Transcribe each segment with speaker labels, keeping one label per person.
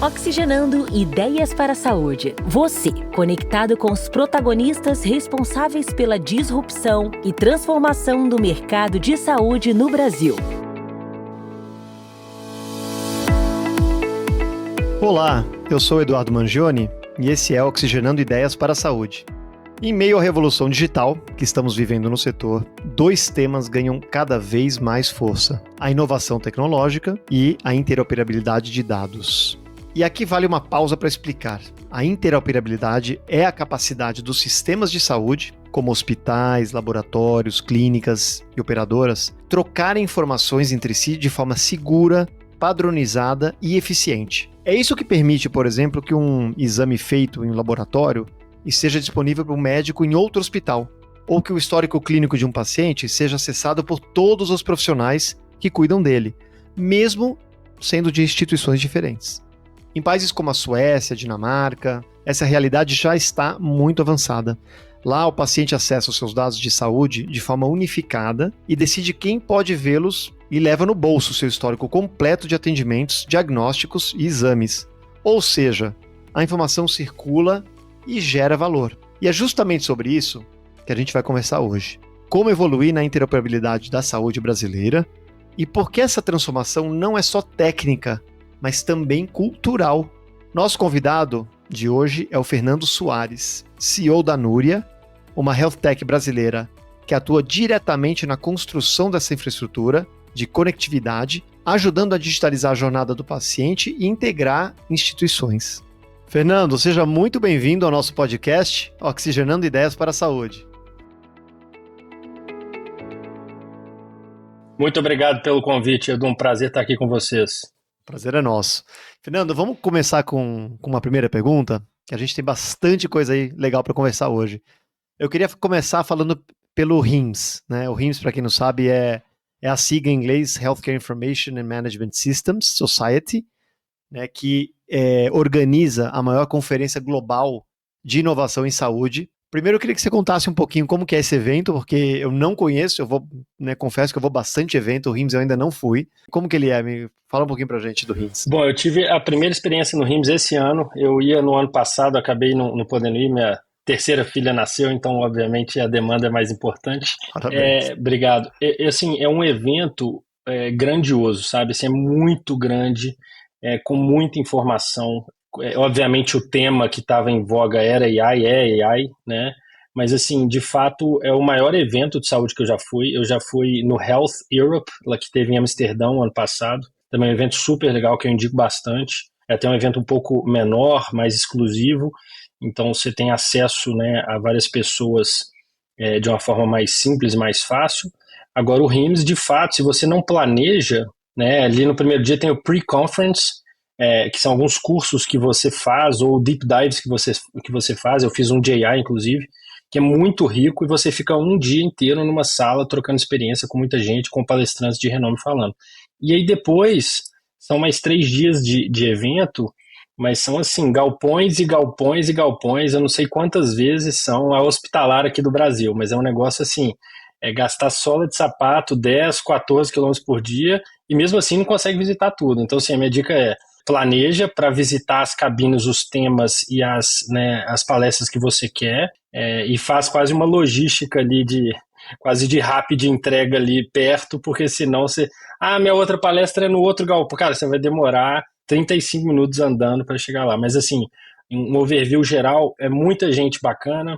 Speaker 1: Oxigenando Ideias para a Saúde. Você, conectado com os protagonistas responsáveis pela disrupção e transformação do mercado de saúde no Brasil.
Speaker 2: Olá, eu sou Eduardo Mangione e esse é Oxigenando Ideias para a Saúde. Em meio à revolução digital que estamos vivendo no setor, dois temas ganham cada vez mais força: a inovação tecnológica e a interoperabilidade de dados. E aqui vale uma pausa para explicar. A interoperabilidade é a capacidade dos sistemas de saúde, como hospitais, laboratórios, clínicas e operadoras, trocarem informações entre si de forma segura, padronizada e eficiente. É isso que permite, por exemplo, que um exame feito em um laboratório esteja disponível para o médico em outro hospital, ou que o histórico clínico de um paciente seja acessado por todos os profissionais que cuidam dele, mesmo sendo de instituições diferentes. Em países como a Suécia, a Dinamarca, essa realidade já está muito avançada. Lá, o paciente acessa os seus dados de saúde de forma unificada e decide quem pode vê-los e leva no bolso seu histórico completo de atendimentos, diagnósticos e exames. Ou seja, a informação circula e gera valor. E é justamente sobre isso que a gente vai conversar hoje. Como evoluir na interoperabilidade da saúde brasileira e por que essa transformação não é só técnica, mas também cultural. Nosso convidado de hoje é o Fernando Soares, CEO da Núria, uma health tech brasileira que atua diretamente na construção dessa infraestrutura de conectividade, ajudando a digitalizar a jornada do paciente e integrar instituições. Fernando, seja muito bem-vindo ao nosso podcast Oxigenando Ideias para a Saúde.
Speaker 3: Muito obrigado pelo convite, Edu. Um prazer estar aqui com vocês.
Speaker 2: Prazer é nosso. Fernando, vamos começar com uma primeira pergunta, que a gente tem bastante coisa aí legal para conversar hoje. Eu queria começar falando pelo HIMSS, né? O HIMSS, para quem não sabe, é a sigla em inglês Healthcare Information and Management Systems Society, né, que organiza a maior conferência global de inovação em saúde. Primeiro, eu queria que você contasse um pouquinho como que é esse evento, porque eu não conheço, confesso que eu vou bastante evento, o HIMSS eu ainda não fui. Como que ele é? Me fala um pouquinho pra gente do HIMSS.
Speaker 3: Bom, eu tive a primeira experiência no HIMSS esse ano, eu ia no ano passado, acabei não podendo ir, minha terceira filha nasceu, então obviamente a demanda é mais importante.
Speaker 2: Parabéns.
Speaker 3: Obrigado. Assim, é um evento grandioso, sabe? Assim, é muito grande, com muita informação. Obviamente o tema que estava em voga era AI, é AI, né? Mas assim, de fato, é o maior evento de saúde que eu já fui. Eu já fui no Health Europe, lá que teve em Amsterdão ano passado. Também é um evento super legal que eu indico bastante. É até um evento um pouco menor, mais exclusivo. Então você tem acesso, né, a várias pessoas de uma forma mais simples, mais fácil. Agora o RIMS, de fato, se você não planeja, né, ali no primeiro dia tem o pre-conference, que são alguns cursos que você faz, ou deep dives que você faz. Eu fiz um JI, inclusive, que é muito rico, e você fica um dia inteiro numa sala trocando experiência com muita gente, com palestrantes de renome falando. E aí depois, são mais 3 dias de evento, mas são assim, galpões e galpões e galpões, eu não sei quantas vezes são a hospitalar aqui do Brasil, mas é um negócio assim, gastar sola de sapato 10, 14 quilômetros por dia, e mesmo assim não consegue visitar tudo. Então assim, a minha dica é: planeja para visitar as cabines, os temas e as palestras que você quer, e faz quase uma logística ali quase de rápida entrega ali perto, porque senão minha outra palestra é no outro galpão. Cara, você vai demorar 35 minutos andando para chegar lá. Mas assim, um overview geral, é muita gente bacana,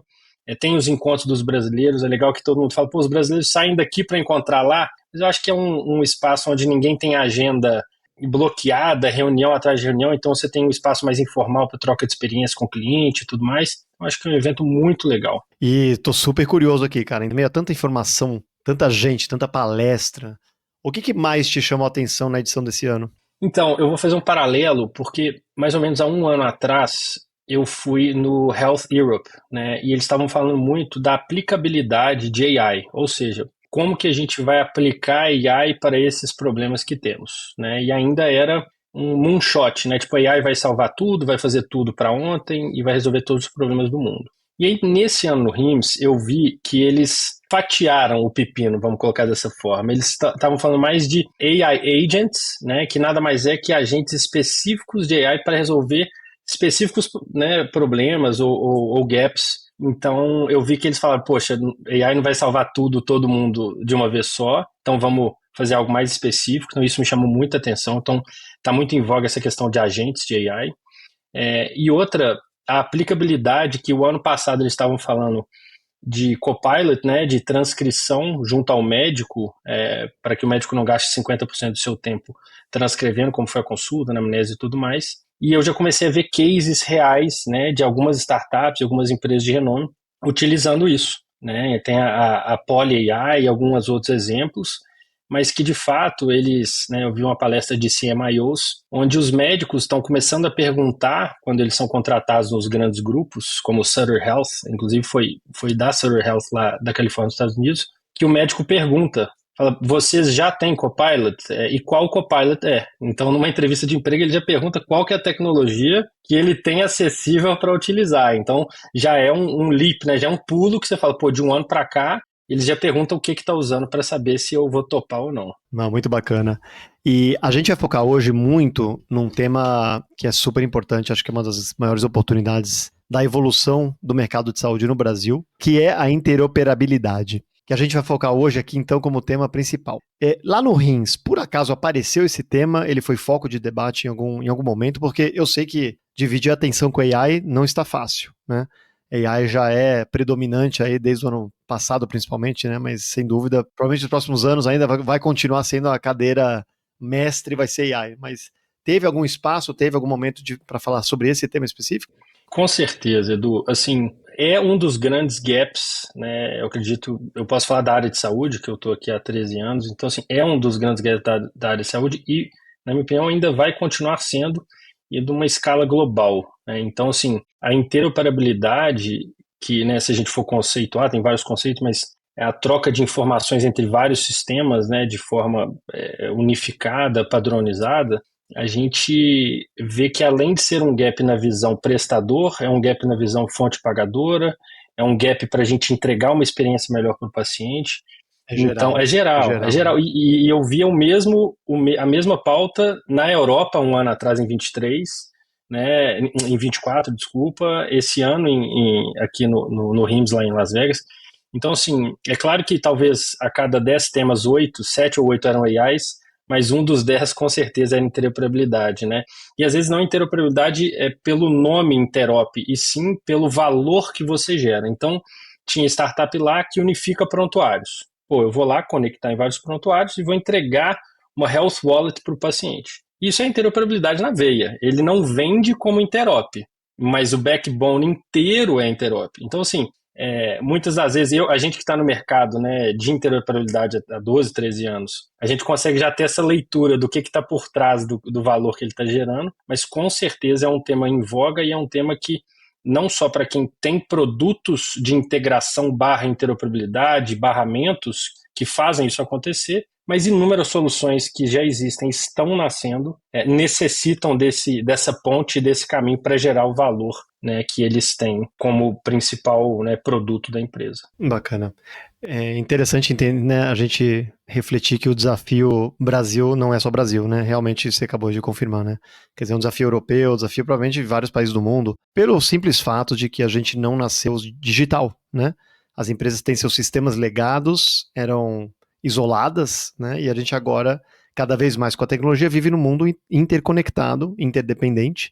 Speaker 3: tem os encontros dos brasileiros, é legal que todo mundo fala, os brasileiros saem daqui para encontrar lá, mas eu acho que é um espaço onde ninguém tem agenda bloqueada, reunião atrás de reunião, então você tem um espaço mais informal para troca de experiência com o cliente e tudo mais. Eu acho que é um evento muito legal.
Speaker 2: E tô super curioso aqui, cara, em meio a tanta informação, tanta gente, tanta palestra, o que mais te chamou a atenção na edição desse ano?
Speaker 3: Então, eu vou fazer um paralelo, porque mais ou menos há 1 ano atrás eu fui no Health Europe, né, e eles estavam falando muito da aplicabilidade de AI, ou seja, como que a gente vai aplicar AI para esses problemas que temos, né? E ainda era um moonshot, né? Tipo, a AI vai salvar tudo, vai fazer tudo para ontem e vai resolver todos os problemas do mundo. E aí, nesse ano no RIMS, eu vi que eles fatiaram o pepino, vamos colocar dessa forma. Eles estavam falando mais de AI agents, né, que nada mais é que agentes específicos de AI para resolver específicos, né, problemas ou gaps. Então, eu vi que eles falaram, poxa, AI não vai salvar tudo, todo mundo de uma vez só, então vamos fazer algo mais específico. Então, isso me chamou muita atenção. Então, está muito em voga essa questão de agentes de AI. E outra, a aplicabilidade que o ano passado eles estavam falando de copilot, né, de transcrição junto ao médico, para que o médico não gaste 50% do seu tempo transcrevendo como foi a consulta, anamnese e tudo mais. E eu já comecei a ver cases reais, né, de algumas startups, de algumas empresas de renome utilizando isso, né? Tem a Poly AI e alguns outros exemplos, mas que de fato eles, né, eu vi uma palestra de CMIOs, onde os médicos estão começando a perguntar, quando eles são contratados nos grandes grupos, como o Sutter Health, inclusive foi da Sutter Health lá da Califórnia, nos Estados Unidos, que o médico pergunta, fala, vocês já têm Copilot? E qual Copilot é? Então, numa entrevista de emprego, ele já pergunta qual que é a tecnologia que ele tem acessível para utilizar. Então, já é um leap, né? Já é um pulo que você fala, pô, de um ano para cá, eles já perguntam o que está usando para saber se eu vou topar ou não.
Speaker 2: Não, muito bacana. E a gente vai focar hoje muito num tema que é super importante, acho que é uma das maiores oportunidades da evolução do mercado de saúde no Brasil, que é a interoperabilidade, que a gente vai focar hoje aqui então como tema principal. Lá no RIMS, por acaso apareceu esse tema, ele foi foco de debate em algum momento, porque eu sei que dividir a atenção com a AI não está fácil, né? AI já é predominante aí desde o ano passado, principalmente, né? Mas sem dúvida, provavelmente nos próximos anos ainda vai continuar sendo a cadeira mestre, vai ser AI. Mas teve algum espaço, teve algum momento para falar sobre esse tema específico?
Speaker 3: Com certeza, Edu. Assim, é um dos grandes gaps, né? Eu acredito, eu posso falar da área de saúde, que eu estou aqui há 13 anos, então, assim, é um dos grandes gaps da área de saúde e, na minha opinião, ainda vai continuar sendo e de uma escala global, né? Então, assim, a interoperabilidade, que, né, se a gente for conceituar, tem vários conceitos, mas é a troca de informações entre vários sistemas, né, de forma unificada, padronizada, a gente vê que além de ser um gap na visão prestador, é um gap na visão fonte pagadora, é um gap para a gente entregar uma experiência melhor para o paciente. Então, é geral, é geral. E eu via a mesma pauta na Europa um ano atrás, em 23, né, em 24, desculpa, esse ano aqui no RIMS, lá em Las Vegas. Então, assim, é claro que talvez a cada 10 temas, 7 ou 8 eram AIs, mas um dos 10 com certeza era interoperabilidade, né? E às vezes não interoperabilidade é pelo nome interop, e sim pelo valor que você gera. Então, tinha startup lá que unifica prontuários. Pô, eu vou lá conectar em vários prontuários e vou entregar uma health wallet para o paciente. Isso é interoperabilidade na veia. Ele não vende como interop, mas o backbone inteiro é interop. Então, assim, muitas das vezes, a gente que está no mercado, né, de interoperabilidade há 12, 13 anos, a gente consegue já ter essa leitura do que está por trás do valor que ele está gerando, mas com certeza é um tema em voga e é um tema que não só para quem tem produtos de integração / interoperabilidade, barramentos que fazem isso acontecer, mas inúmeras soluções que já existem, estão nascendo, necessitam dessa ponte, desse caminho para gerar o valor, né, que eles têm como principal, né, produto da empresa.
Speaker 2: Bacana. É interessante entender, né, a gente refletir que o desafio Brasil não é só Brasil, né? Realmente você acabou de confirmar, né? Quer dizer, um desafio europeu, um desafio provavelmente de vários países do mundo, pelo simples fato de que a gente não nasceu digital, né? As empresas têm seus sistemas legados, eram isoladas, né? E a gente agora, cada vez mais com a tecnologia, vive num mundo interconectado, interdependente,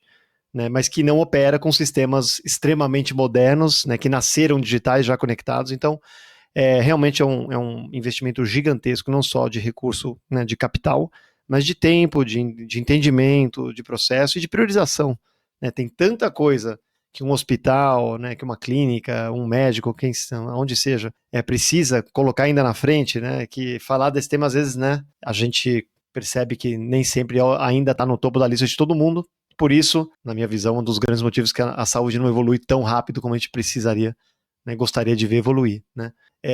Speaker 2: né, mas que não opera com sistemas extremamente modernos, né, que nasceram digitais já conectados. Então, realmente é um investimento gigantesco, não só de recurso, né, de capital, mas de tempo, de entendimento, de processo e de priorização. Né? Tem tanta coisa que um hospital, né, que uma clínica, um médico, onde seja, precisa colocar ainda na frente, né, que falar desse tema, às vezes, né, a gente percebe que nem sempre ainda está no topo da lista de todo mundo. Por isso, na minha visão, um dos grandes motivos que a saúde não evolui tão rápido como a gente precisaria, né, gostaria de ver evoluir, né?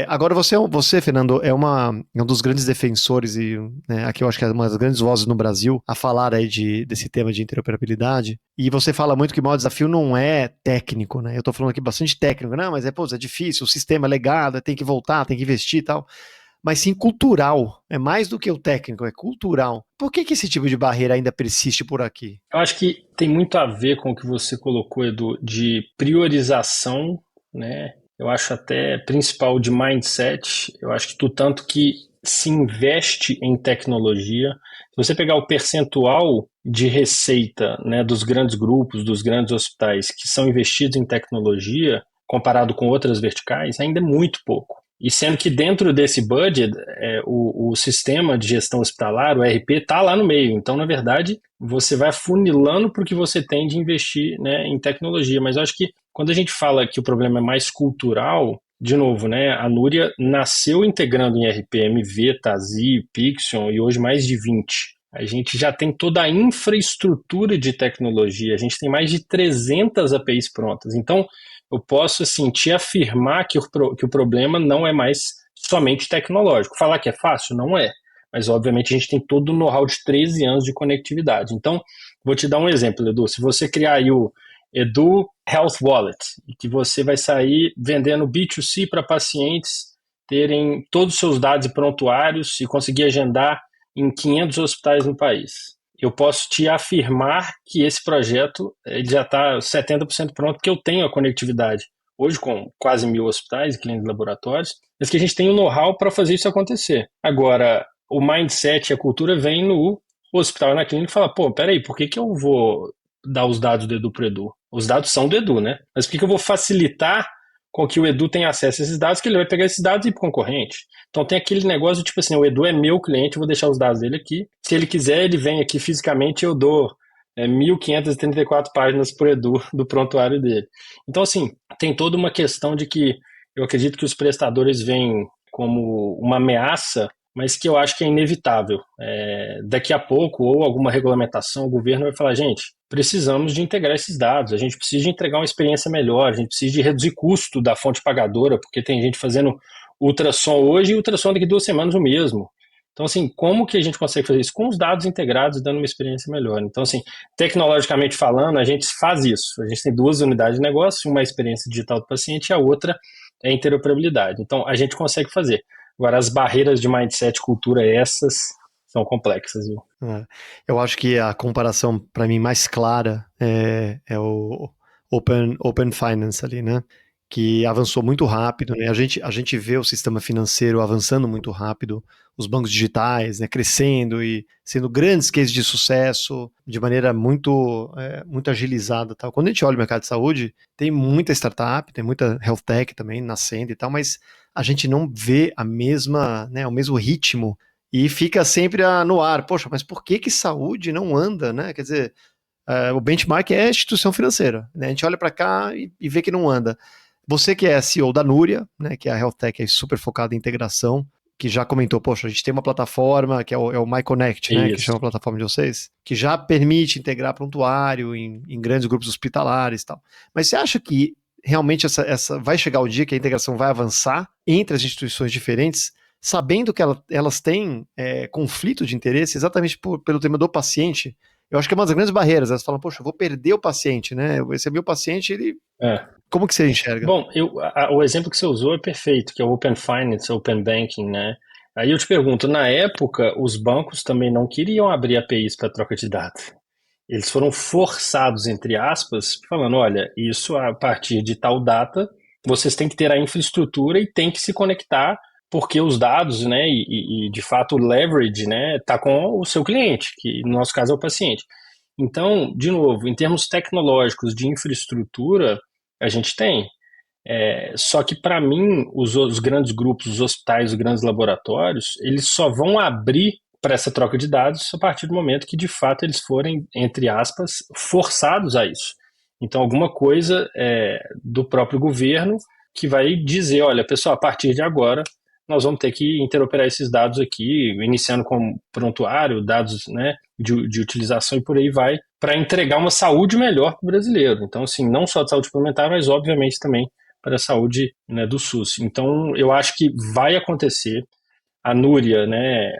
Speaker 2: Agora você, Fernando, é um dos grandes defensores e, né, aqui eu acho que é uma das grandes vozes no Brasil a falar aí desse tema de interoperabilidade, e você fala muito que o maior desafio não é técnico, né? Eu tô falando aqui bastante técnico, não, mas é difícil, o sistema é legado, tem que voltar, tem que investir e tal, mas sim cultural, é mais do que o técnico, é cultural. Por que esse tipo de barreira ainda persiste por aqui?
Speaker 3: Eu acho que tem muito a ver com o que você colocou, Edu, de priorização, né? Eu acho até principal de mindset. Eu acho que tanto que se investe em tecnologia. Se você pegar o percentual de receita, né, dos grandes grupos, dos grandes hospitais que são investidos em tecnologia, comparado com outras verticais, ainda é muito pouco. E sendo que dentro desse budget, o sistema de gestão hospitalar, o ERP, está lá no meio. Então, na verdade, você vai afunilando para o que você tem de investir, né, em tecnologia. Mas eu acho que quando a gente fala que o problema é mais cultural, de novo, né, a Núria nasceu integrando em ERP, MV, Tazi, Pixion e hoje mais de 20. A gente já tem toda a infraestrutura de tecnologia, a gente tem mais de 300 APIs prontas. Então, eu posso assim, te afirmar que o problema não é mais somente tecnológico. Falar que é fácil? Não é. Mas, obviamente, a gente tem todo o know-how de 13 anos de conectividade. Então, vou te dar um exemplo, Edu. Se você criar aí o Edu Health Wallet, e que você vai sair vendendo B2C para pacientes terem todos os seus dados e prontuários e conseguir agendar em 500 hospitais no país. Eu posso te afirmar que esse projeto ele já está 70% pronto, porque eu tenho a conectividade. Hoje, com quase 1.000 hospitais e clínicas e laboratórios, mas que a gente tem o know-how para fazer isso acontecer. Agora, o mindset e a cultura vem no hospital e na clínica e fala, pô, peraí, por que eu vou dar os dados do Edu para o Edu? Os dados são do Edu, né? Mas por que eu vou facilitar com que o Edu tenha acesso a esses dados, que ele vai pegar esses dados e ir para o concorrente? Então tem aquele negócio, tipo assim, o Edu é meu cliente, eu vou deixar os dados dele aqui. Se ele quiser, ele vem aqui fisicamente, eu dou 1.534 páginas por Edu do prontuário dele. Então, assim, tem toda uma questão de que eu acredito que os prestadores veem como uma ameaça, mas que eu acho que é inevitável. Daqui a pouco, ou alguma regulamentação, o governo vai falar, gente, precisamos de integrar esses dados, a gente precisa de entregar uma experiência melhor, a gente precisa de reduzir custo da fonte pagadora, porque tem gente fazendo ultrassom hoje e ultrassom daqui 2 semanas o mesmo. Então, assim, como que a gente consegue fazer isso? Com os dados integrados, dando uma experiência melhor. Então, assim, tecnologicamente falando, a gente faz isso. A gente tem 2 unidades de negócio, uma é a experiência digital do paciente e a outra é a interoperabilidade. Então, a gente consegue fazer. Agora, as barreiras de mindset, cultura, essas são complexas, viu?
Speaker 2: Eu acho que a comparação, para mim, mais clara é o Open Finance ali, né? Que avançou muito rápido, né? A gente vê o sistema financeiro avançando muito rápido, os bancos digitais, né, crescendo e sendo grandes cases de sucesso de maneira muito agilizada, tal. Quando a gente olha o mercado de saúde, tem muita startup, tem muita health tech também nascendo e tal, mas a gente não vê o mesmo ritmo e fica sempre no ar. Poxa, mas por que saúde não anda, né? Quer dizer, o benchmark é a instituição financeira, né? A gente olha para cá e vê que não anda. Você que é CEO da Núria, né, que é a Health Tech é super focada em integração, que já comentou, poxa, a gente tem uma plataforma que é o MyConnect, né, que chama a plataforma de vocês, que já permite integrar prontuário em grandes grupos hospitalares e tal. Mas você acha que realmente essa vai chegar o dia que a integração vai avançar entre as instituições diferentes, sabendo que elas têm conflito de interesse exatamente pelo tema do paciente? Eu acho que é uma das grandes barreiras. Elas falam, poxa, eu vou perder o paciente, né? Esse é meu paciente, ele... Como que você enxerga?
Speaker 3: Bom, o exemplo que você usou é perfeito, que é o Open Finance, Open Banking, né? Aí eu te pergunto, na época, os bancos também não queriam abrir APIs para troca de dados. Eles foram forçados, entre aspas, falando, olha, isso a partir de tal data, vocês têm que ter a infraestrutura e têm que se conectar, porque os dados, né, e de fato o leverage, né, tá com o seu cliente, que no nosso caso é o paciente. Então, de novo, em termos tecnológicos de infraestrutura, a gente tem. Só que, para mim, os grandes grupos, os hospitais, os grandes laboratórios, eles só vão abrir para essa troca de dados a partir do momento que, de fato, eles forem, entre aspas, forçados a isso. Então, alguma coisa do próprio governo que vai dizer, olha, pessoal, a partir de agora, nós vamos ter que interoperar esses dados aqui, iniciando com prontuário, dados, né, de utilização e por aí vai, para entregar uma saúde melhor para o brasileiro. Então, assim, não só de saúde suplementar, mas, obviamente, também para a saúde, né, do SUS. Então, eu acho que vai acontecer. A Núria, né,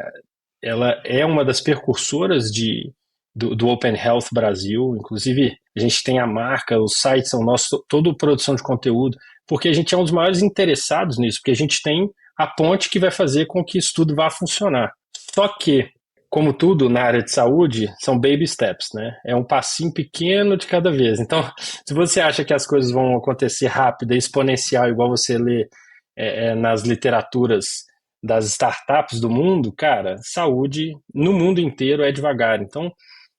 Speaker 3: ela é uma das precursoras do Open Health Brasil. Inclusive, a gente tem a marca, os sites são nossos, toda a produção de conteúdo, porque a gente é um dos maiores interessados nisso, porque a gente tem a ponte que vai fazer com que isso tudo vá funcionar. Só que, como tudo na área de saúde, são baby steps, né? É um passinho pequeno de cada vez. Então, se você acha que as coisas vão acontecer rápido e exponencial, igual você lê nas literaturas das startups do mundo, cara, saúde no mundo inteiro é devagar. Então,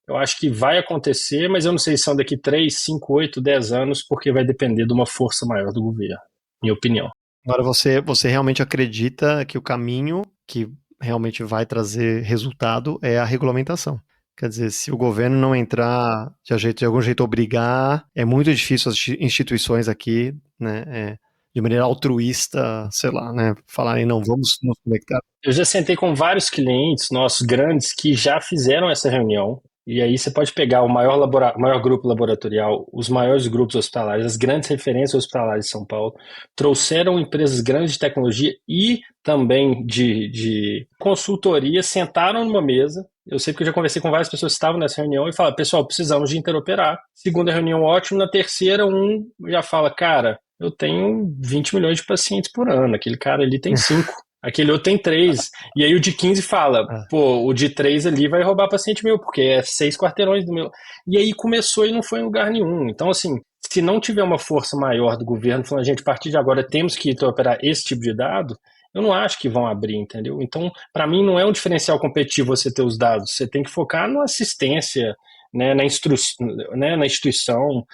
Speaker 3: eu acho que vai acontecer, mas eu não sei se são daqui 3, 5, 8, 10 anos, porque vai depender de uma força maior do governo, minha opinião.
Speaker 2: Agora, você realmente acredita que o caminho que realmente vai trazer resultado é a regulamentação? Quer dizer, se o governo não entrar de algum jeito obrigar, é muito difícil as instituições aqui, né, de maneira altruísta, sei lá, né, falarem, não, vamos nos conectar.
Speaker 3: Eu já sentei com vários clientes nossos grandes que já fizeram essa reunião, e aí você pode pegar o maior grupo laboratorial, os maiores grupos hospitalares, as grandes referências hospitalares de São Paulo, trouxeram empresas grandes de tecnologia e também de consultoria, sentaram numa mesa. Eu sei porque eu já conversei com várias pessoas que estavam nessa reunião e falaram, pessoal, precisamos de interoperar. Segunda reunião, ótimo. Na terceira, um já fala, cara, eu tenho 20 milhões de pacientes por ano, aquele cara ali tem 5. Aquele outro tem 3. E aí o de 15 fala, pô, o de 3 ali vai roubar paciente meu, porque é 6 quarteirões do meu. E aí começou e não foi em lugar nenhum. Então, assim, se não tiver uma força maior do governo falando, gente, a partir de agora temos que operar esse tipo de dado, eu não acho que vão abrir, entendeu? Então, para mim, não é um diferencial competitivo você ter os dados. Você tem que focar na assistência, né, na instituição,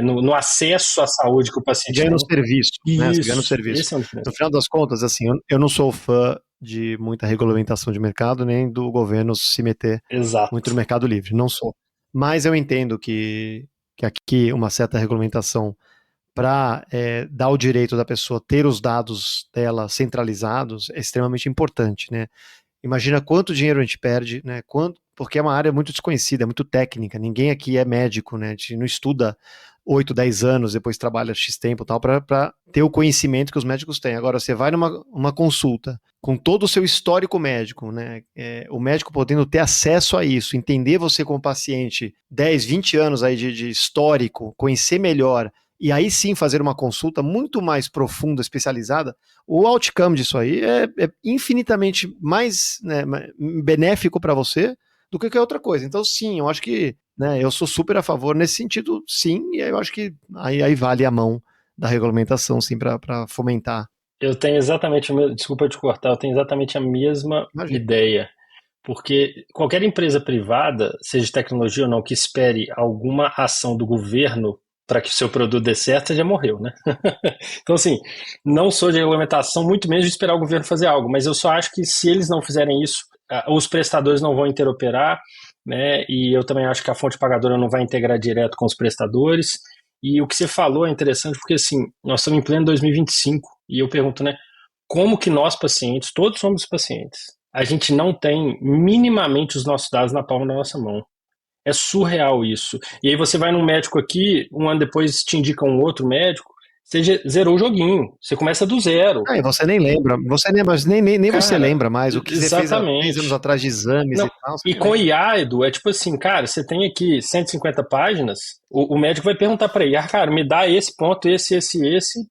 Speaker 3: no acesso à saúde que o paciente
Speaker 2: ganha
Speaker 3: tem.
Speaker 2: no serviço, né? Você ganha no
Speaker 3: Isso,
Speaker 2: serviço.
Speaker 3: esse é um diferencial.
Speaker 2: No final das contas, assim, eu não sou fã de muita regulamentação de mercado, nem do governo se meter
Speaker 3: Exato.
Speaker 2: muito no mercado livre, não sou. Mas eu entendo que aqui uma certa regulamentação para dar o direito da pessoa ter os dados dela centralizados é extremamente importante, né? Imagina quanto dinheiro a gente perde, né? Porque é uma área muito desconhecida, é muito técnica. Ninguém aqui é médico, né? A gente não estuda 8, 10 anos, depois trabalha X tempo e tal, para ter o conhecimento que os médicos têm. Agora, você vai numa consulta com todo o seu histórico médico, né? O médico podendo ter acesso a isso, entender você como paciente, 10, 20 anos aí de histórico, conhecer melhor, e aí sim fazer uma consulta muito mais profunda, especializada, o outcome disso aí é infinitamente mais, né, benéfico para você do que qualquer outra coisa. Então, sim, eu acho que, né, eu sou super a favor nesse sentido, sim, e eu acho que aí vale a mão da regulamentação, sim, para fomentar.
Speaker 3: Eu tenho exatamente, desculpa te cortar, eu tenho exatamente a mesma ideia. Porque qualquer empresa privada, seja de tecnologia ou não, que espere alguma ação do governo para que o seu produto dê certo, você já morreu, né? Então, assim, não sou de regulamentação, muito menos de esperar o governo fazer algo, mas eu só acho que se eles não fizerem isso, os prestadores não vão interoperar, né? E eu também acho que a fonte pagadora não vai integrar direto com os prestadores. E o que você falou é interessante porque, assim, nós estamos em pleno 2025 e eu pergunto, né, como que nós pacientes, todos somos pacientes, a gente não tem minimamente os nossos dados na palma da nossa mão. É surreal isso. E aí você vai num médico aqui, um ano depois te indica um outro médico, você zerou o joguinho, você começa do zero.
Speaker 2: E você nem lembra, nem
Speaker 3: Cara,
Speaker 2: você lembra mais o que
Speaker 3: exatamente.
Speaker 2: você fez há 10 anos atrás de exames
Speaker 3: não,
Speaker 2: e tal.
Speaker 3: E com IA, Edu, é tipo assim, cara, você tem aqui 150 páginas, o médico vai perguntar para IA, cara, me dá esse ponto, esse.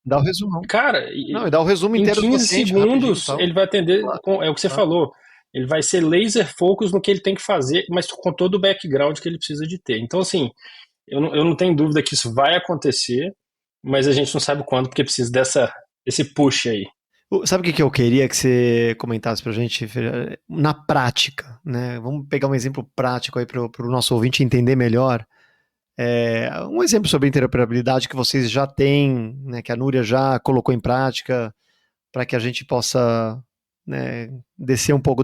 Speaker 2: Dá o resumo.
Speaker 3: Cara,
Speaker 2: e dá o resumo inteiro
Speaker 3: em 15 segundos
Speaker 2: rapidinho,
Speaker 3: ele vai atender,
Speaker 2: claro.
Speaker 3: é o que você falou, ele vai ser laser focus no que ele tem que fazer, mas com todo o background que ele precisa de ter. Então, assim, eu não tenho dúvida que isso vai acontecer, mas a gente não sabe quando, porque precisa desse push aí.
Speaker 2: Sabe o que eu queria que você comentasse pra gente? Na prática, né? Vamos pegar um exemplo prático aí pro nosso ouvinte entender melhor. Um exemplo sobre interoperabilidade que vocês já têm, né, que a Núria já colocou em prática, para que a gente possa, né, descer um pouco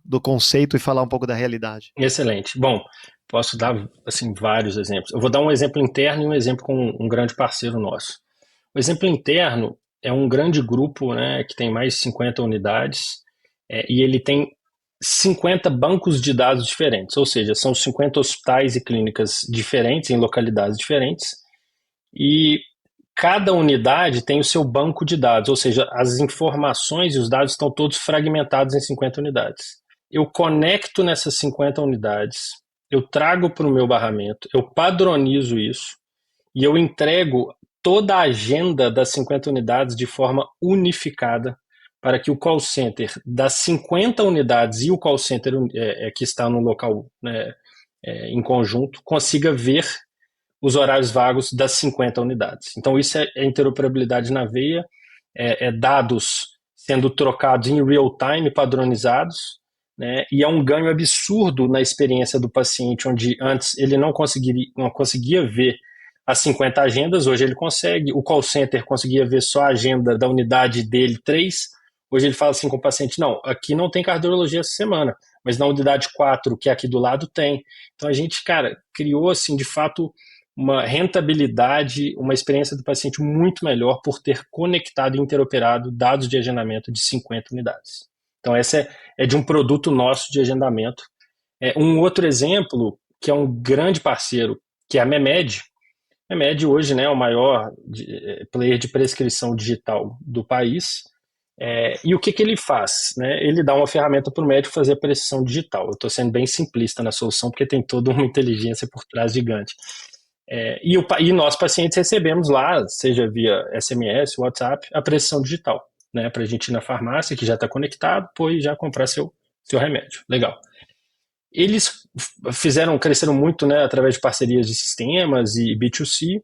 Speaker 2: do conceito e falar um pouco da realidade.
Speaker 3: Excelente. Bom, posso dar assim, vários exemplos. Eu vou dar um exemplo interno e um exemplo com um grande parceiro nosso. O exemplo interno é um grande grupo, né, que tem mais de 50 unidades, e ele tem 50 bancos de dados diferentes, ou seja, são 50 hospitais e clínicas diferentes, em localidades diferentes, e cada unidade tem o seu banco de dados, ou seja, as informações e os dados estão todos fragmentados em 50 unidades. Eu conecto nessas 50 unidades, eu trago para o meu barramento, eu padronizo isso e eu entrego toda a agenda das 50 unidades de forma unificada para que o call center das 50 unidades e o call center que está no local, né, em conjunto consiga ver os horários vagos das 50 unidades. Então isso é interoperabilidade na veia, dados sendo trocados em real time, padronizados, né, e é um ganho absurdo na experiência do paciente, onde antes ele não conseguia ver as 50 agendas, hoje ele consegue. O call center conseguia ver só a agenda da unidade dele, 3. Hoje ele fala assim com o paciente, não, aqui não tem cardiologia essa semana, mas na unidade 4, que é aqui do lado, tem. Então a gente, cara, criou, assim, de fato, uma rentabilidade, uma experiência do paciente muito melhor por ter conectado e interoperado dados de agendamento de 50 unidades. Então essa é de um produto nosso de agendamento. Um outro exemplo, que é um grande parceiro, que é a Memed. A Memed hoje, né, é o maior player de prescrição digital do país. E o que ele faz? Né? Ele dá uma ferramenta para o médico fazer a prescrição digital. Eu estou sendo bem simplista na solução, porque tem toda uma inteligência por trás gigante. E nós, pacientes, recebemos lá, seja via SMS, WhatsApp, a prescrição digital, né, para a gente ir na farmácia, que já está conectado, e já comprar seu remédio. Legal. Eles cresceram muito, né, através de parcerias de sistemas e B2C,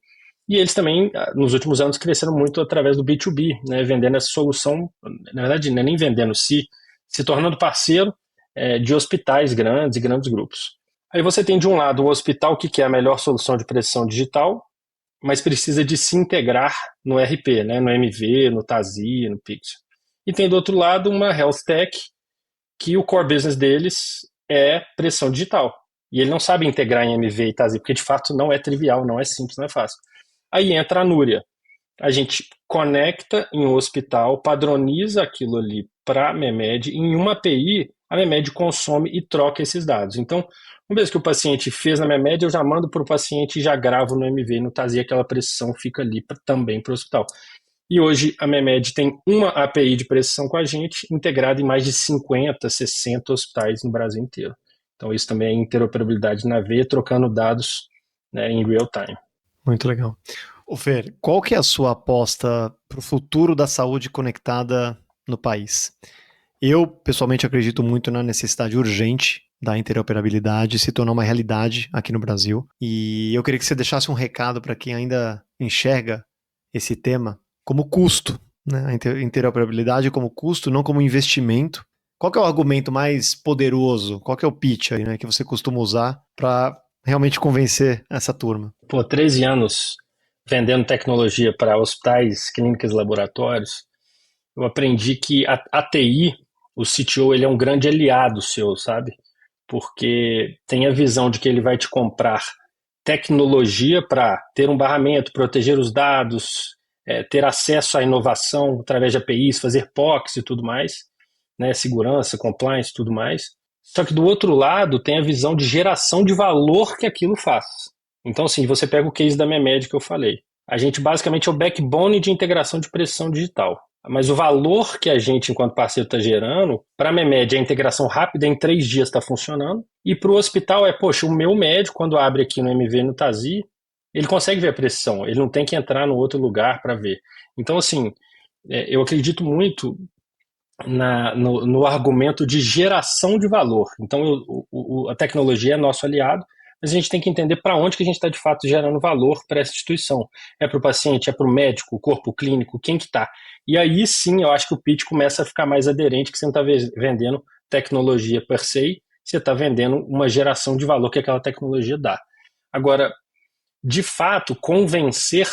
Speaker 3: e eles também, nos últimos anos, cresceram muito através do B2B, né, vendendo essa solução, na verdade, não é nem vendendo, se tornando parceiro de hospitais grandes e grandes grupos. Aí você tem, de um lado, o hospital que quer a melhor solução de prescrição digital, mas precisa de se integrar no RP, né, no MV, no TASI, no Pixel. E tem, do outro lado, uma health tech, que o core business deles é prescrição digital. E ele não sabe integrar em MV e TASI, porque de fato não é trivial, não é simples, não é fácil. Aí entra a Núria. A gente conecta em um hospital, padroniza aquilo ali para a Memed, em uma API, a Memed consome e troca esses dados. Então, uma vez que o paciente fez na Memed, eu já mando para o paciente e já gravo no MV, no TASI, aquela prescrição fica ali também para o hospital. E hoje a Memed tem uma API de prescrição com a gente, integrada em mais de 50, 60 hospitais no Brasil inteiro. Então isso também é interoperabilidade na veia, trocando dados, né, em real time.
Speaker 2: Muito legal. Ô Fer, qual que é a sua aposta para o futuro da saúde conectada no país? Eu, pessoalmente, acredito muito na necessidade urgente da interoperabilidade se tornar uma realidade aqui no Brasil. E eu queria que você deixasse um recado para quem ainda enxerga esse tema como custo, né? A interoperabilidade como custo, não como investimento. Qual que é o argumento mais poderoso? Qual que é o pitch aí, né, que você costuma usar para realmente convencer essa turma?
Speaker 3: 13 anos vendendo tecnologia para hospitais, clínicas e laboratórios, eu aprendi que a TI, o CTO, ele é um grande aliado seu, sabe? Porque tem a visão de que ele vai te comprar tecnologia para ter um barramento, proteger os dados, ter acesso à inovação através de APIs, fazer POCs e tudo mais, né, segurança, compliance e tudo mais. Só que do outro lado tem a visão de geração de valor que aquilo faz. Então, assim, você pega o case da Memed que eu falei. A gente basicamente é o backbone de integração de prescrição digital. Mas o valor que a gente, enquanto parceiro, está gerando, para a Memed, a integração rápida, em 3 dias está funcionando. E para o hospital poxa, o meu médico, quando abre aqui no MV, no TASI, ele consegue ver a prescrição, ele não tem que entrar no outro lugar para ver. Então, assim, eu acredito muito no argumento de geração de valor. Então, a tecnologia é nosso aliado, mas a gente tem que entender para onde que a gente está, de fato, gerando valor para essa instituição. É para o paciente, é para o médico, o corpo clínico, quem que está? E aí, sim, eu acho que o pitch começa a ficar mais aderente, que você não está vendendo tecnologia per se, você está vendendo uma geração de valor que aquela tecnologia dá. Agora, de fato, convencer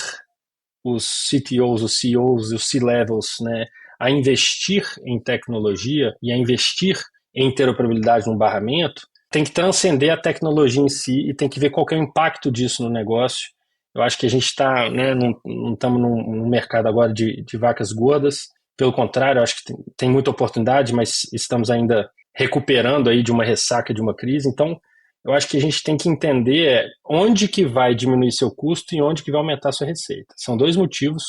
Speaker 3: os CTOs, os CEOs, os C-levels, né, a investir em tecnologia e a investir em interoperabilidade no barramento, tem que transcender a tecnologia em si e tem que ver qual que é o impacto disso no negócio. Eu acho que a gente está, né, não estamos num mercado agora de vacas gordas, pelo contrário, eu acho que tem muita oportunidade, mas estamos ainda recuperando aí de uma ressaca de uma crise. Então, eu acho que a gente tem que entender onde que vai diminuir seu custo e onde que vai aumentar sua receita. São dois motivos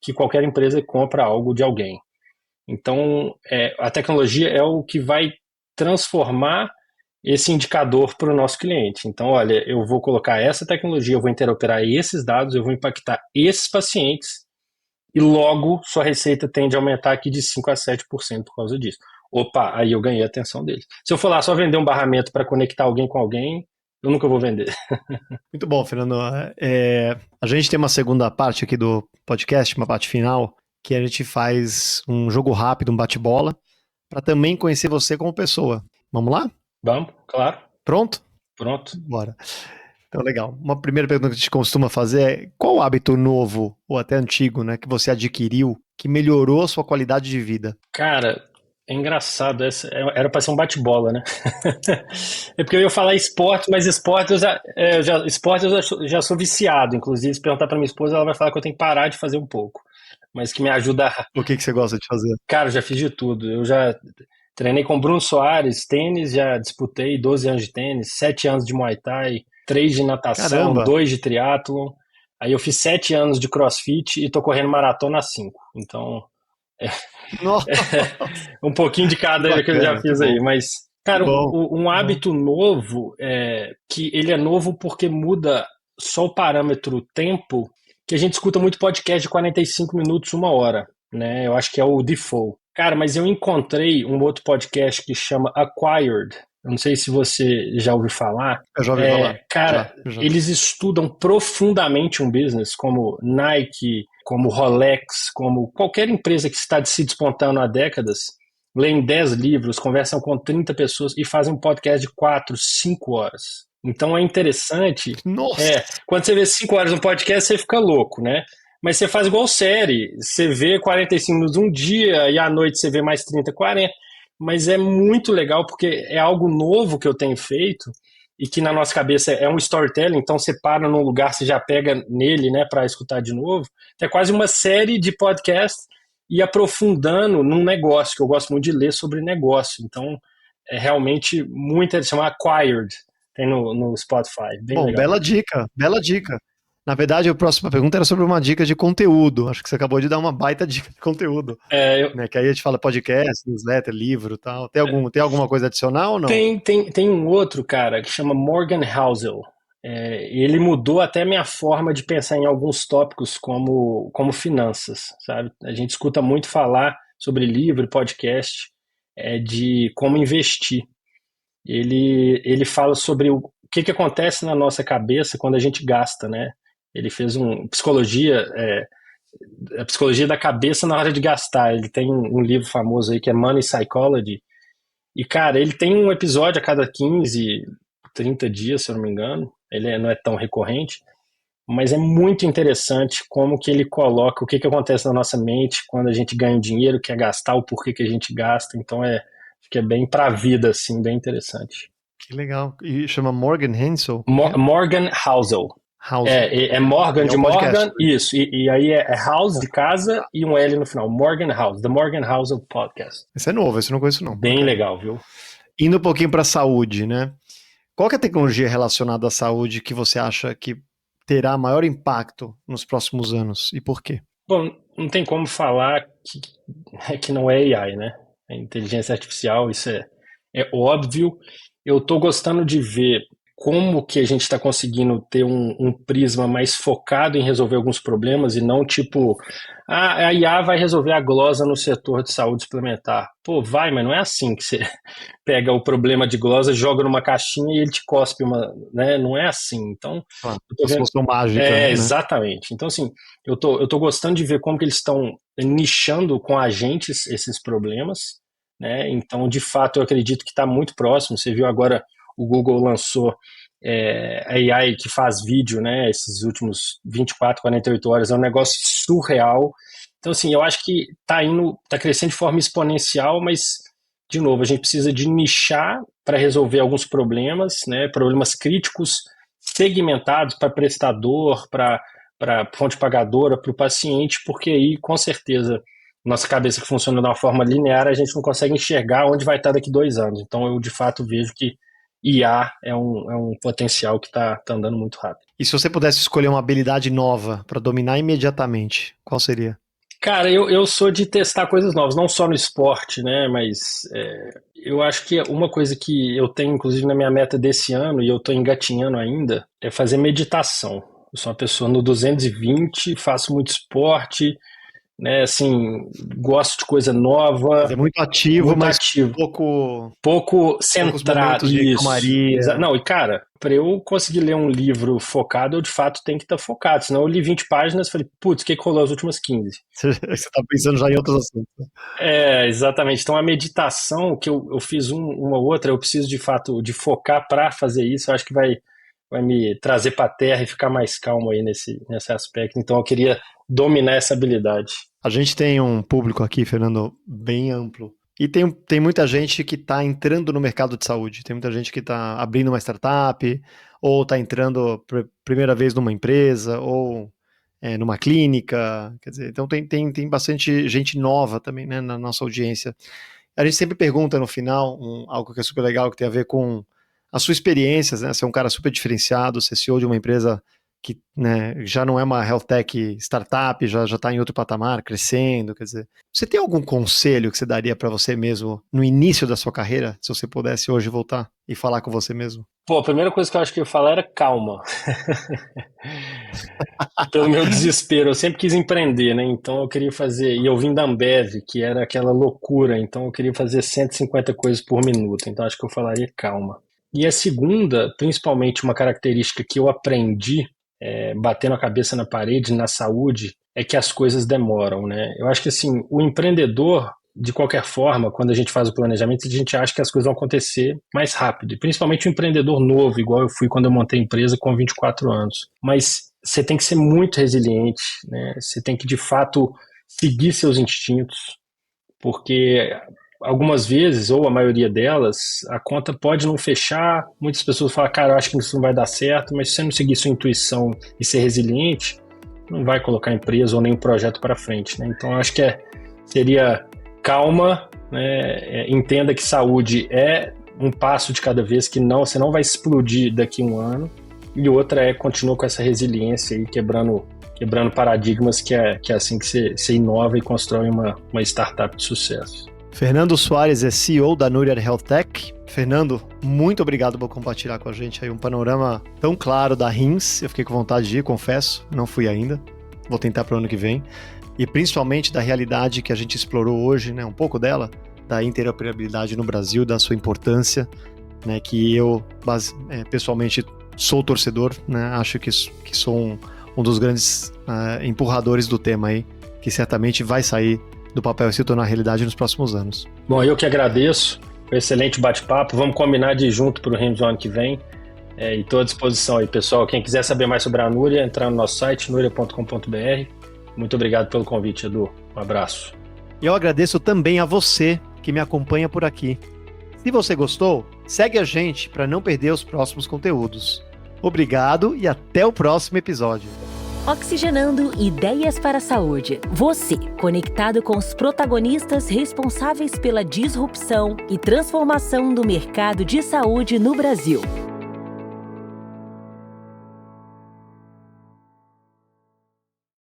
Speaker 3: que qualquer empresa compra algo de alguém. Então, a tecnologia é o que vai transformar esse indicador para o nosso cliente. Então, olha, eu vou colocar essa tecnologia, eu vou interoperar esses dados, eu vou impactar esses pacientes e logo sua receita tende a aumentar aqui de 5 a 7% por causa disso. Opa, aí eu ganhei a atenção deles. Se eu for lá só vender um barramento para conectar alguém com alguém, eu nunca vou vender.
Speaker 2: Muito bom, Fernando. A gente tem uma segunda parte aqui do podcast, uma parte final, que a gente faz um jogo rápido, um bate-bola, para também conhecer você como pessoa. Vamos lá?
Speaker 3: Vamos, claro.
Speaker 2: Pronto?
Speaker 3: Pronto.
Speaker 2: Bora. Então, legal. Uma primeira pergunta que a gente costuma fazer é: qual hábito novo, ou até antigo, né, que você adquiriu, que melhorou a sua qualidade de vida?
Speaker 3: Cara, é engraçado, era para ser um bate-bola, né? É porque eu ia falar esporte, mas esporte eu já sou viciado. Inclusive, se perguntar para minha esposa, ela vai falar que eu tenho que parar de fazer um pouco, mas que me ajuda.
Speaker 2: O que você gosta de fazer?
Speaker 3: Cara, eu já fiz de tudo. Eu já treinei com Bruno Soares, tênis, já disputei 12 anos de tênis, 7 anos de Muay Thai, 3 de natação,
Speaker 2: Caramba!
Speaker 3: 2 de triatlon. Aí eu fiz 7 anos de CrossFit e tô correndo maratona há 5. Então,
Speaker 2: Nossa,
Speaker 3: um pouquinho de cada
Speaker 2: bacana,
Speaker 3: que eu já fiz aí. Mas, cara, um hábito novo, que ele é novo porque muda só o parâmetro tempo, que a gente escuta muito podcast de 45 minutos, 1 hora, né? Eu acho que é o default. Cara, mas eu encontrei um outro podcast que chama Acquired. Eu não sei se você já ouviu falar.
Speaker 2: eu já ouvi falar.
Speaker 3: Cara,
Speaker 2: Já.
Speaker 3: eles estudam profundamente um business como Nike, como Rolex, como qualquer empresa que está se despontando há décadas, leem 10 livros, conversam com 30 pessoas e fazem um podcast de 4, 5 horas. Então é interessante.
Speaker 2: Nossa!
Speaker 3: Quando você vê 5 horas no podcast, você fica louco, né? Mas você faz igual série. Você vê 45 minutos um dia e à noite você vê mais 30, 40. Mas é muito legal porque é algo novo que eu tenho feito e que na nossa cabeça é um storytelling, então você para num lugar, você já pega nele, né, para escutar de novo. É quase uma série de podcast e aprofundando num negócio, que eu gosto muito de ler sobre negócio. Então, é realmente muito, chama Acquired, tem no Spotify. Bem
Speaker 2: Bom,
Speaker 3: legal.
Speaker 2: bela dica, bela dica. Na verdade, a próxima pergunta era sobre uma dica de conteúdo. Acho que você acabou de dar uma baita dica de conteúdo. Né? Que aí a gente fala podcast, newsletter, livro e tal. Tem alguma coisa adicional ou não?
Speaker 3: Tem um outro, cara, que chama Morgan Housel. Ele mudou até minha forma de pensar em alguns tópicos como finanças, sabe? A gente escuta muito falar sobre livro, podcast, de como investir. Ele fala sobre o que acontece na nossa cabeça quando a gente gasta, né? Ele fez a psicologia da cabeça na hora de gastar. Ele tem um livro famoso aí que é Money Psychology. E, cara, ele tem um episódio a cada 15, 30 dias, se eu não me engano. Ele não é tão recorrente, mas é muito interessante como que ele coloca o que acontece na nossa mente quando a gente ganha dinheiro, quer gastar, o porquê que a gente gasta. Então, acho que é bem pra vida, assim, bem interessante.
Speaker 2: Que legal. E chama Morgan Housel?
Speaker 3: Morgan Housel. É Morgan de Morgan, isso. E aí é House de casa e um L no final. Morgan House, The Morgan Housel Podcast.
Speaker 2: Esse é novo, esse eu não conheço não.
Speaker 3: Bem legal, viu?
Speaker 2: Indo um pouquinho para a saúde, né? Qual que é a tecnologia relacionada à saúde que você acha que terá maior impacto nos próximos anos e por quê?
Speaker 3: Bom, não tem como falar que não é AI, né? A inteligência artificial, isso é óbvio. Eu estou gostando de ver como que a gente está conseguindo ter um prisma mais focado em resolver alguns problemas e não tipo, a IA vai resolver a glosa no setor de saúde suplementar. Pô, vai, mas não é assim que você pega o problema de glosa, joga numa caixinha e ele te cospe né? Não é assim. Então,
Speaker 2: solução mágica. Né?
Speaker 3: Exatamente. Então, assim, eu tô gostando de ver como que eles estão nichando com agentes esses problemas, né? Então, de fato, eu acredito que está muito próximo. Você viu agora o Google lançou a AI que faz vídeo, né? Esses últimos 24, 48 horas, é um negócio surreal. Então, assim, eu acho que tá crescendo de forma exponencial, mas, de novo, a gente precisa de nichar para resolver alguns problemas, né? Problemas críticos, segmentados para prestador, para fonte pagadora, para o paciente, porque aí, com certeza, nossa cabeça que funciona de uma forma linear, a gente não consegue enxergar onde vai estar daqui 2 anos. Então, eu, de fato, vejo que IA é um potencial que está andando muito rápido.
Speaker 2: E se você pudesse escolher uma habilidade nova para dominar imediatamente, qual seria?
Speaker 3: Cara, eu sou de testar coisas novas, não só no esporte, né? Mas eu acho que uma coisa que eu tenho, inclusive, na minha meta desse ano, e eu estou engatinhando ainda, é fazer meditação. Eu sou uma pessoa no 220, faço muito esporte, né? Assim, gosto de coisa nova.
Speaker 2: É muito ativo,
Speaker 3: muito
Speaker 2: mas
Speaker 3: ativo.
Speaker 2: pouco
Speaker 3: centrado.
Speaker 2: de calmaria.
Speaker 3: Não, e cara, para eu conseguir ler um livro focado, eu de fato tenho que estar focado. Senão eu li 20 páginas e falei, putz, o que rolou as últimas 15?
Speaker 2: Você tá pensando já em outros assuntos.
Speaker 3: Exatamente. Então a meditação, que eu fiz uma outra, eu preciso de fato de focar para fazer isso, eu acho que vai me trazer para a terra e ficar mais calmo aí nesse aspecto. Então eu queria dominar essa habilidade.
Speaker 2: A gente tem um público aqui, Fernando, bem amplo. E tem muita gente que está entrando no mercado de saúde. Tem muita gente que está abrindo uma startup, ou está entrando primeira vez numa empresa, ou numa clínica. Quer dizer, então tem bastante gente nova também, né, na nossa audiência. A gente sempre pergunta no final algo que é super legal, que tem a ver com a sua experiência, né? Você é um cara super diferenciado, você é CEO de uma empresa que, né, já não é uma health tech startup, já está em outro patamar, crescendo, quer dizer. Você tem algum conselho que você daria para você mesmo no início da sua carreira, se você pudesse hoje voltar e falar com você mesmo?
Speaker 3: Pô, a primeira coisa que eu acho que eu ia falar era calma. Pelo meu desespero, eu sempre quis empreender, né? Então eu queria fazer, e eu vim da Ambev, que era aquela loucura, então eu queria fazer 150 coisas por minuto, então acho que eu falaria calma. E a segunda, principalmente uma característica que eu aprendi batendo a cabeça na parede, na saúde, é que as coisas demoram, né? Eu acho que assim, o empreendedor, de qualquer forma, quando a gente faz o planejamento, a gente acha que as coisas vão acontecer mais rápido. E principalmente o empreendedor novo, igual eu fui quando eu montei a empresa com 24 anos. Mas você tem que ser muito resiliente, né? Você tem que, de fato, seguir seus instintos, porque algumas vezes, ou a maioria delas, a conta pode não fechar. Muitas pessoas falam, cara, eu acho que isso não vai dar certo, mas se você não seguir sua intuição e ser resiliente, não vai colocar a empresa ou nem o projeto para frente, né? Então, eu acho que seria calma, né? Entenda que saúde é um passo de cada vez, que você não vai explodir daqui a um ano. E outra continua com essa resiliência aí, quebrando paradigmas, que é assim que você inova e constrói uma startup de sucesso.
Speaker 2: Fernando Soares é CEO da Nouriad Health Tech. Fernando, muito obrigado por compartilhar com a gente aí um panorama tão claro da RIMS. Eu fiquei com vontade de ir, confesso, não fui ainda. Vou tentar para o ano que vem. E principalmente da realidade que a gente explorou hoje, né, um pouco dela, da interoperabilidade no Brasil, da sua importância, né, que eu pessoalmente sou torcedor, né, acho que sou um dos grandes empurradores do tema aí, que certamente vai sair do papel e se tornar realidade nos próximos anos.
Speaker 3: Bom, eu que agradeço, foi um excelente bate-papo, vamos combinar de ir junto para o RIMS ano que vem, e estou à disposição aí, pessoal. Quem quiser saber mais sobre a Núria, entrar no nosso site, nuria.com.br. Muito obrigado pelo convite, Edu. Um abraço.
Speaker 2: E eu agradeço também a você que me acompanha por aqui. Se você gostou, segue a gente para não perder os próximos conteúdos. Obrigado e até o próximo episódio.
Speaker 1: Oxigenando Ideias para a Saúde. Você, conectado com os protagonistas responsáveis pela disrupção e transformação do mercado de saúde no Brasil.